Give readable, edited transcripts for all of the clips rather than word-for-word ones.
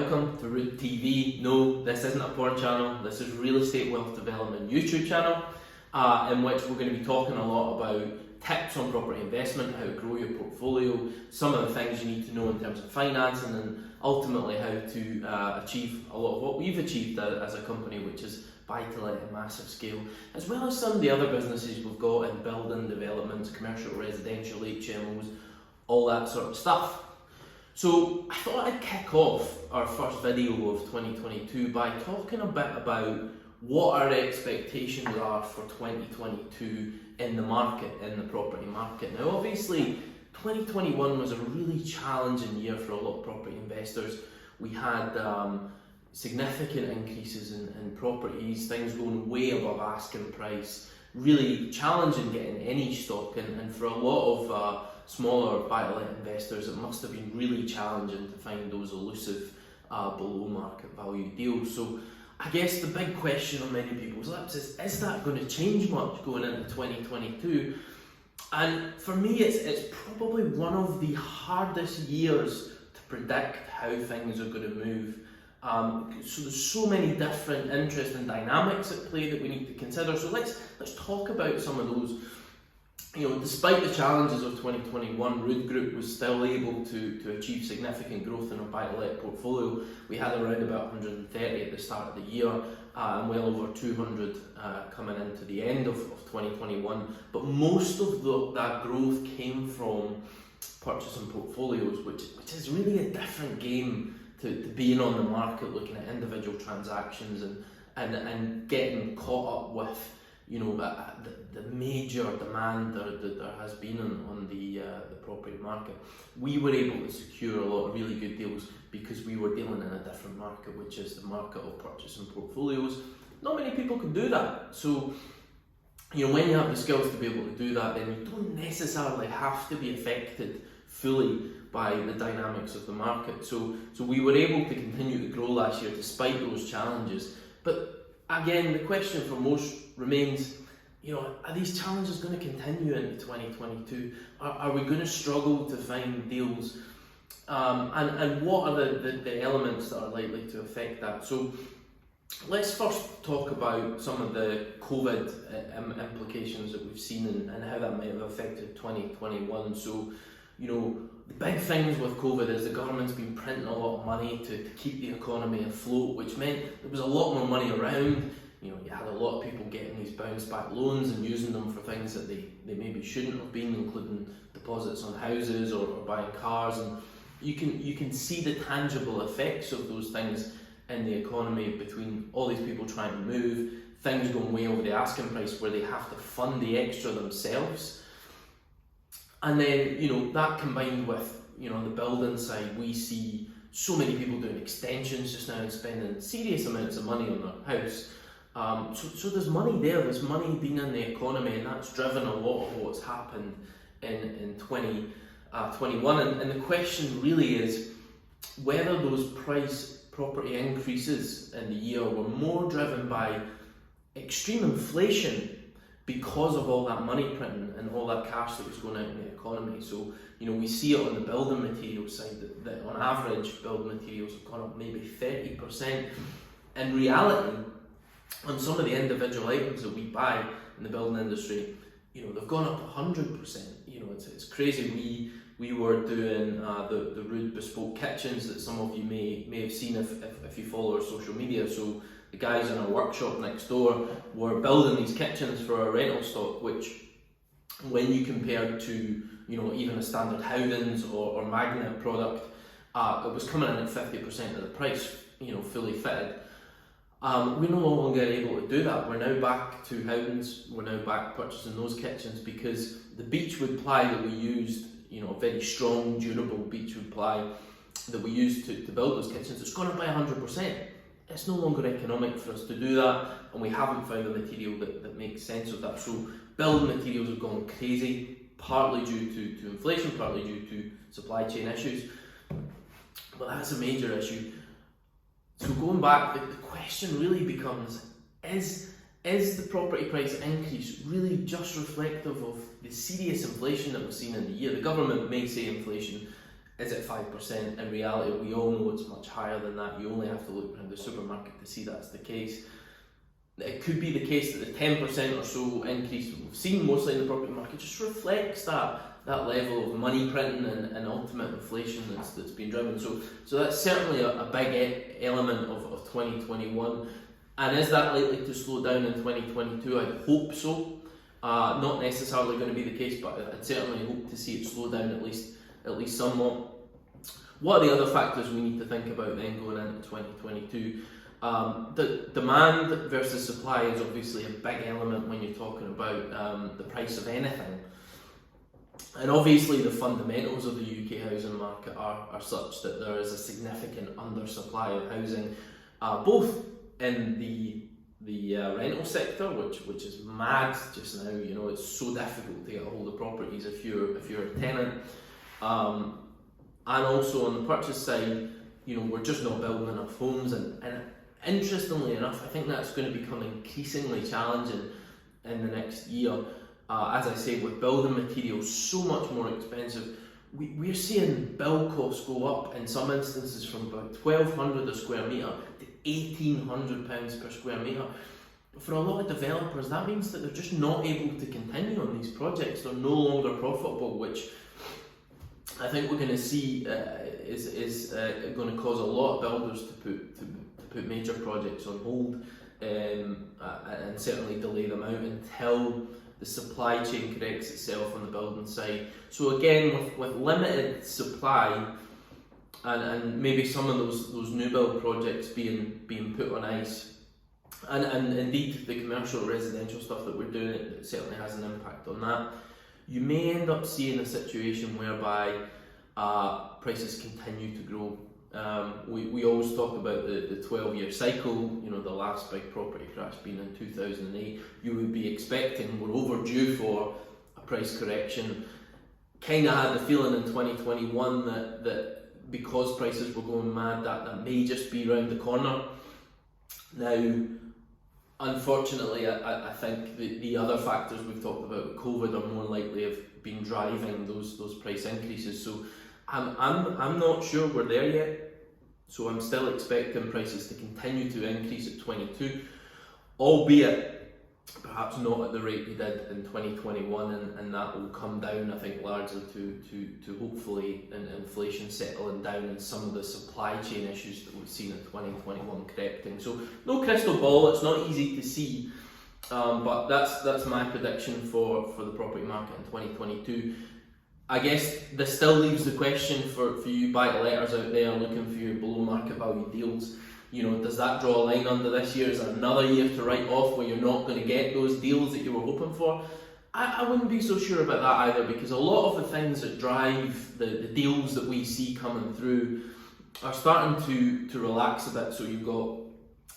welcome to Root TV. No, this isn't a porn channel, this is Real Estate Wealth Development YouTube channel, in which we're going to be talking a lot about tips on property investment, how to grow your portfolio, some of the things you need to know in terms of financing, and ultimately how to achieve a lot of what we've achieved as a company, which is buy-to-let at a massive scale, as well as some of the other businesses we've got in building, developments, commercial, residential, HMOs, all that sort of stuff. So I thought I'd kick off our first video of 2022 by talking a bit about what our expectations are for 2022 in the market, in the property market. Now obviously 2021 was a really challenging year for a lot of property investors. We had significant increases in properties, things going way above asking price, really challenging getting any stock, and for a lot of smaller buy-to-let investors, it must have been really challenging to find those elusive below market value deals. So I guess the big question on many people's lips is that going to change much going into 2022? And for me, it's probably one of the hardest years to predict how things are going to move. So there's so many different interesting dynamics at play that we need to consider. So let's talk about some of those. You know, despite the challenges of 2021, Rood Group was still able to achieve significant growth in our buy-to-let portfolio. We had around about 130 at the start of the year, and well over 200 coming into the end of 2021. But most of that growth came from purchasing portfolios, which is really a different game to being on the market, looking at individual transactions and getting caught up with, you know, the major demand that there has been on the property market. We were able to secure a lot of really good deals because we were dealing in a different market, which is the market of purchasing portfolios. Not many people can do that. So, you know, when you have the skills to be able to do that, then you don't necessarily have to be affected fully by the dynamics of the market. So we were able to continue to grow last year despite those challenges. But again, the question for most remains, you know, are these challenges going to continue into 2022? Are we going to struggle to find deals? And what are the elements that are likely to affect that? So let's first talk about some of the COVID implications that we've seen and how that might have affected 2021. So, you know, the big things with COVID is the government's been printing a lot of money to keep the economy afloat, which meant there was a lot more money around. You know, you had a lot of people getting these bounce back loans and using them for things that they maybe shouldn't have been, including deposits on houses or buying cars. And you can see the tangible effects of those things in the economy, between all these people trying to move, things going way over the asking price where they have to fund the extra themselves. And then, you know, that combined with, you know, on the building side, we see so many people doing extensions just now and spending serious amounts of money on their house. So there's money there, there's money being in the economy, and that's driven a lot of what's happened in 2021. And the question really is whether those property increases in the year were more driven by extreme inflation because of all that money printing and all that cash that was going out in the economy. So, you know, we see it on the building materials side that on average building materials have gone up maybe 30%. In reality, on some of the individual items that we buy in the building industry, you know, they've gone up 100%. You know, it's crazy. We were doing the Rood bespoke kitchens that some of you may have seen if you follow our social media. So the guys in our workshop next door were building these kitchens for our rental stock, which, when you compare to, you know, even a standard Howdens or Magnet product, it was coming in at 50% of the price, you know, fully fitted. We're no longer able to do that. We're now back to Howdens, we're now back purchasing those kitchens because the beechwood ply that we used, you know, very strong, durable beechwood ply that we used to build those kitchens, it's gone up by 100%. It's no longer economic for us to do that, and we haven't found a material that makes sense of that. So building materials have gone crazy, partly due to inflation, partly due to supply chain issues. But that's a major issue. So going back, the question really becomes, is the property price increase really just reflective of the serious inflation that we've seen in the year? The government may say inflation Is it 5%? In reality, we all know it's much higher than that. You only have to look around the supermarket to see that's the case. It could be the case that the 10% or so increase we've seen mostly in the property market just reflects that level of money printing and ultimate inflation that's been driven. So that's certainly a big element of 2021. And is that likely to slow down in 2022? I'd hope so. Not necessarily going to be the case, but I'd certainly hope to see it slow down at least somewhat. What are the other factors we need to think about then going into 2022? The demand versus supply is obviously a big element when you're talking about the price of anything. And obviously the fundamentals of the UK housing market are such that there is a significant undersupply of housing, both in the rental sector, which is mad just now. You know, it's so difficult to get a hold of properties if you're a tenant, and also on the purchase side, you know, we're just not building enough homes, and interestingly enough, I think that's going to become increasingly challenging in the next year. As I say, with building materials so much more expensive, we're seeing build costs go up in some instances from about £1,200 a square metre to £1,800 per square metre. For a lot of developers, that means that they're just not able to continue on these projects. They're no longer profitable, which I think we're going to see is going to cause a lot of builders to put major projects on hold, and certainly delay them out until the supply chain corrects itself on the building side. So again, with limited supply and maybe some of those new build projects being put on ice, and indeed the commercial residential stuff that we're doing, it certainly has an impact on that. You may end up seeing a situation whereby prices continue to grow. We always talk about the 12-year cycle, you know, the last big property crash being in 2008. You would be expecting we're overdue for a price correction. Kind of had the feeling in 2021 that because prices were going mad, that may just be around the corner. Now, unfortunately, I think the other factors we've talked about with COVID are more likely have been driving those price increases. So I'm not sure we're there yet. So I'm still expecting prices to continue to increase at 22, albeit perhaps not at the rate they did in 2021, and that will come down, I think, largely to hopefully inflation settling down and some of the supply chain issues that we've seen in 2021 correcting. So no crystal ball, it's not easy to see, but that's my prediction for the property market in 2022. I guess this still leaves the question for you buy-to-letters out there looking for your below market value deals. You know, does that draw a line under this year? Is there another year to write off where you're not going to get those deals that you were hoping for? I wouldn't be so sure about that either, because a lot of the things that drive the deals that we see coming through are starting to relax a bit. So you've got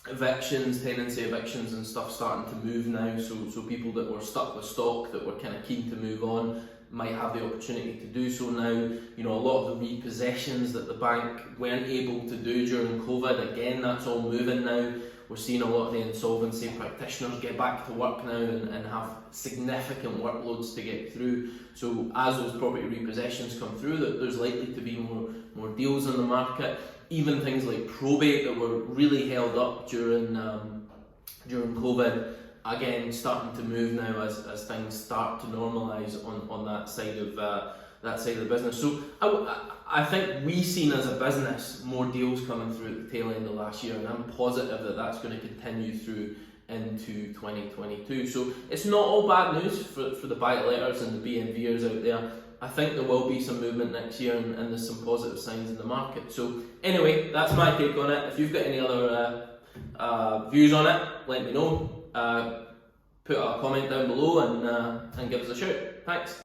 evictions, tenancy evictions and stuff starting to move now, so people that were stuck with stock that were kind of keen to move on might have the opportunity to do so now. You know, a lot of the repossessions that the bank weren't able to do during COVID, again, that's all moving now. We're seeing a lot of the insolvency practitioners get back to work now and have significant workloads to get through. So as those property repossessions come through, there's likely to be more deals in the market. Even things like probate that were really held up during COVID, again starting to move now as things start to normalise on that side of the business. So I think we've seen as a business more deals coming through at the tail end of last year, and I'm positive that that's going to continue through into 2022. So it's not all bad news for the buy-to-letters and the BNVers out there. I think there will be some movement next year, and there's some positive signs in the market. So anyway, that's my take on it. If you've got any other views on it, let me know. Put a comment down below and give us a shout. Thanks.